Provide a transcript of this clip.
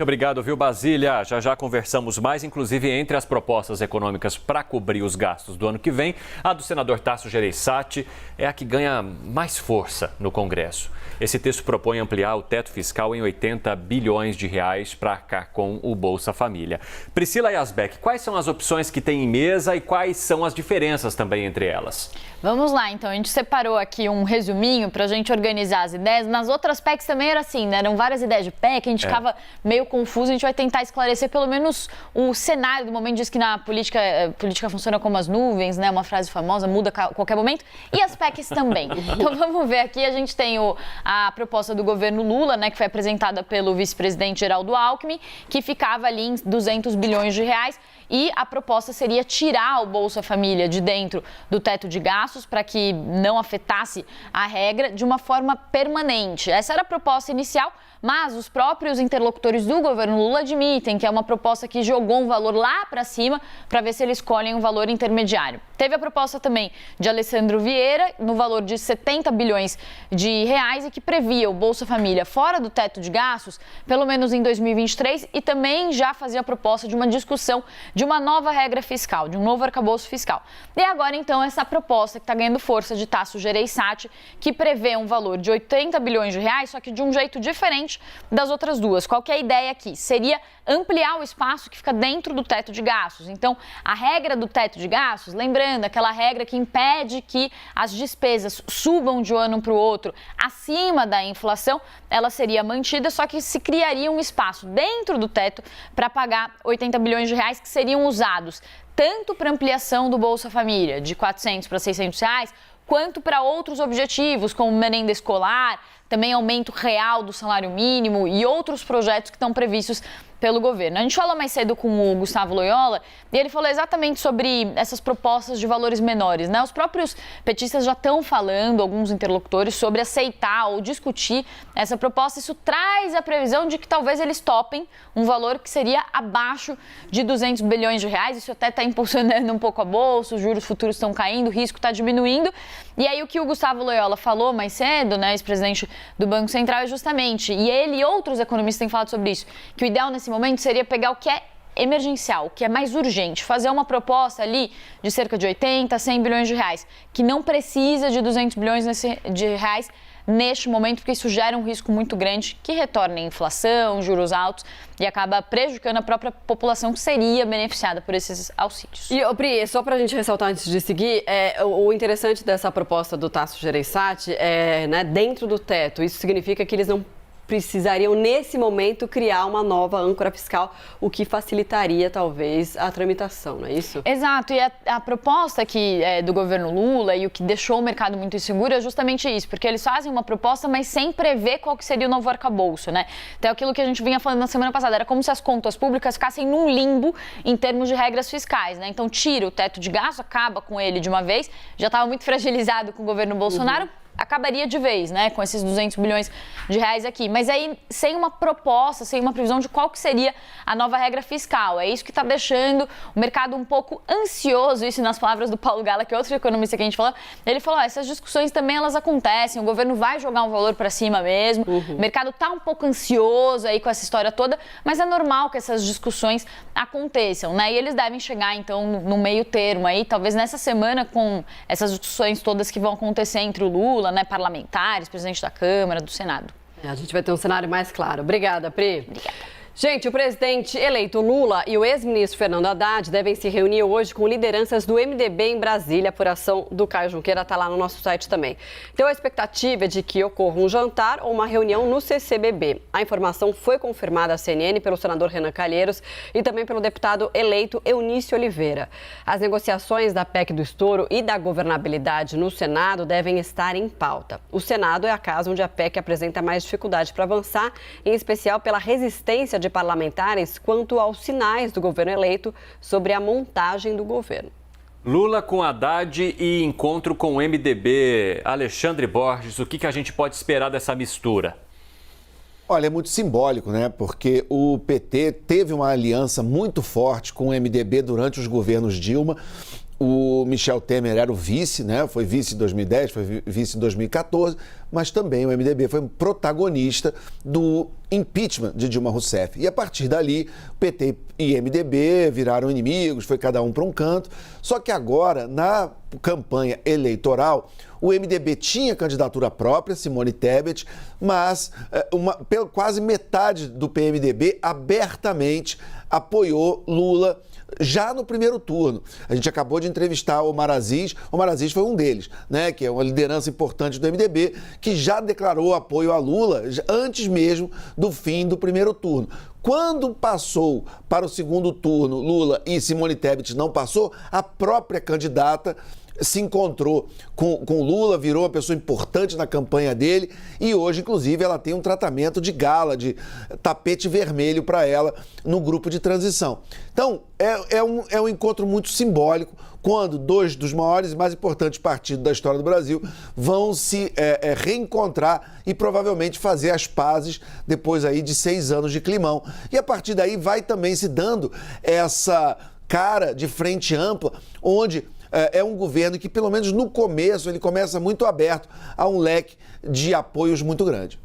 Muito obrigado, viu, Basília? Já conversamos mais, inclusive entre as propostas econômicas para cobrir os gastos do ano que vem, a do senador Tasso Gereissati é a que ganha mais força no Congresso. Esse texto propõe ampliar o teto fiscal em 80 bilhões de reais para arcar com o Bolsa Família. Priscila Yazbek, quais são as opções que tem em mesa e quais são as diferenças também entre elas? Vamos lá, então. A gente separou aqui um resuminho para a gente organizar as ideias. Nas outras PECs também era assim, né? Eram várias ideias de PEC, a gente ficava meio confuso. A gente vai tentar esclarecer pelo menos o cenário do momento. Diz que na política funciona como as nuvens, né? Uma frase famosa, muda a qualquer momento. E as PECs também. Então vamos ver aqui. A gente tem a proposta do governo Lula, né? Que foi apresentada pelo vice-presidente Geraldo Alckmin, que ficava ali em 200 bilhões de reais. E a proposta seria tirar o Bolsa Família de dentro do teto de gastos para que não afetasse a regra de uma forma permanente. Essa era a proposta inicial, mas os próprios interlocutores do governo Lula admitem que é uma proposta que jogou um valor lá para cima para ver se eles escolhem um valor intermediário. Teve a proposta também de Alessandro Vieira, no valor de 70 bilhões de reais e que previa o Bolsa Família fora do teto de gastos, pelo menos em 2023, e também já fazia a proposta de uma discussão de uma nova regra fiscal, de um novo arcabouço fiscal. E agora, então, essa proposta que está ganhando força de Tasso Gereissati, que prevê um valor de 80 bilhões de reais, só que de um jeito diferente das outras duas. Qual que é a ideia aqui? Seria ampliar o espaço que fica dentro do teto de gastos. Então, a regra do teto de gastos, lembrando, aquela regra que impede que as despesas subam de um ano para o outro acima da inflação, ela seria mantida, só que se criaria um espaço dentro do teto para pagar 80 bilhões de reais que seriam usados tanto para ampliação do Bolsa Família, de 400 para 600 reais, quanto para outros objetivos, como merenda escolar, também aumento real do salário mínimo e outros projetos que estão previstos pelo governo. A gente falou mais cedo com o Gustavo Loyola e ele falou exatamente sobre essas propostas de valores menores, né? Os próprios petistas já estão falando, alguns interlocutores, sobre aceitar ou discutir essa proposta. Isso traz a previsão de que talvez eles topem um valor que seria abaixo de 200 bilhões de reais. Isso até está impulsionando um pouco a bolsa, os juros futuros estão caindo, o risco está diminuindo. E aí o que o Gustavo Loyola falou mais cedo, né, ex-presidente do Banco Central, é justamente, e ele e outros economistas têm falado sobre isso, que o ideal nesse momento seria pegar o que é emergencial, o que é mais urgente, fazer uma proposta ali de cerca de 80, 100 bilhões de reais, que não precisa de 200 bilhões de reais neste momento, porque isso gera um risco muito grande que retorna a inflação, juros altos e acaba prejudicando a própria população que seria beneficiada por esses auxílios. E, Pri, só para a gente ressaltar antes de seguir, o interessante dessa proposta do Tasso Gereissati é, né, dentro do teto, isso significa que eles não precisariam, nesse momento, criar uma nova âncora fiscal, o que facilitaria, talvez, a tramitação, não é isso? Exato, e a proposta que é do governo Lula e o que deixou o mercado muito inseguro é justamente isso, porque eles fazem uma proposta, mas sem prever qual que seria o novo arcabouço, né? Então, aquilo que a gente vinha falando na semana passada, era como se as contas públicas ficassem num limbo em termos de regras fiscais, né? Então, tira o teto de gasto, acaba com ele de uma vez, já estava muito fragilizado com o governo Bolsonaro, acabaria de vez, né, com esses 200 bilhões de reais aqui. Mas aí, sem uma proposta, sem uma previsão de qual que seria a nova regra fiscal. É isso que está deixando o mercado um pouco ansioso, isso nas palavras do Paulo Gala, que é outro economista que a gente falou. Ele falou, essas discussões também elas acontecem, o governo vai jogar um valor para cima mesmo, o mercado está um pouco ansioso aí com essa história toda, mas é normal que essas discussões aconteçam, né? E eles devem chegar, então, no meio termo aí, talvez nessa semana, com essas discussões todas que vão acontecer entre o Lula, né, parlamentares, presidente da Câmara, do Senado. A gente vai ter um cenário mais claro. Obrigada, Pri. Obrigada. Gente, o presidente eleito Lula e o ex-ministro Fernando Haddad devem se reunir hoje com lideranças do MDB em Brasília. A apuração do Caio Junqueira está lá no nosso site também. Então, a expectativa é de que ocorra um jantar ou uma reunião no CCBB. A informação foi confirmada à CNN pelo senador Renan Calheiros e também pelo deputado eleito Eunício Oliveira. As negociações da PEC do estouro e da governabilidade no Senado devem estar em pauta. O Senado é a casa onde a PEC apresenta mais dificuldade para avançar, em especial pela resistência de parlamentares quanto aos sinais do governo eleito sobre a montagem do governo. Lula com Haddad e encontro com o MDB. Alexandre Borges, o que a gente pode esperar dessa mistura? Olha, é muito simbólico, né? Porque o PT teve uma aliança muito forte com o MDB durante os governos Dilma. o Michel Temer era o vice, né? Foi vice em 2010, foi vice em 2014, mas também o MDB foi um protagonista do impeachment de Dilma Rousseff. E a partir dali, PT e MDB viraram inimigos, foi cada um para um canto. Só que agora, na campanha eleitoral, o MDB tinha candidatura própria, Simone Tebet, mas quase metade do PMDB abertamente apoiou Lula já no primeiro turno. A gente acabou de entrevistar o Omar Aziz foi um deles, né, que é uma liderança importante do MDB, que já declarou apoio a Lula antes mesmo do fim do primeiro turno. Quando passou para o segundo turno, Lula e Simone Tebet não passou, a própria candidata se encontrou com Lula, virou uma pessoa importante na campanha dele e hoje, inclusive, ela tem um tratamento de gala, de tapete vermelho para ela no grupo de transição. Então, é um encontro muito simbólico quando dois dos maiores e mais importantes partidos da história do Brasil vão se reencontrar e provavelmente fazer as pazes depois aí de 6 anos de climão. E a partir daí vai também se dando essa cara de frente ampla, onde é um governo que, pelo menos no começo, ele começa muito aberto a um leque de apoios muito grande.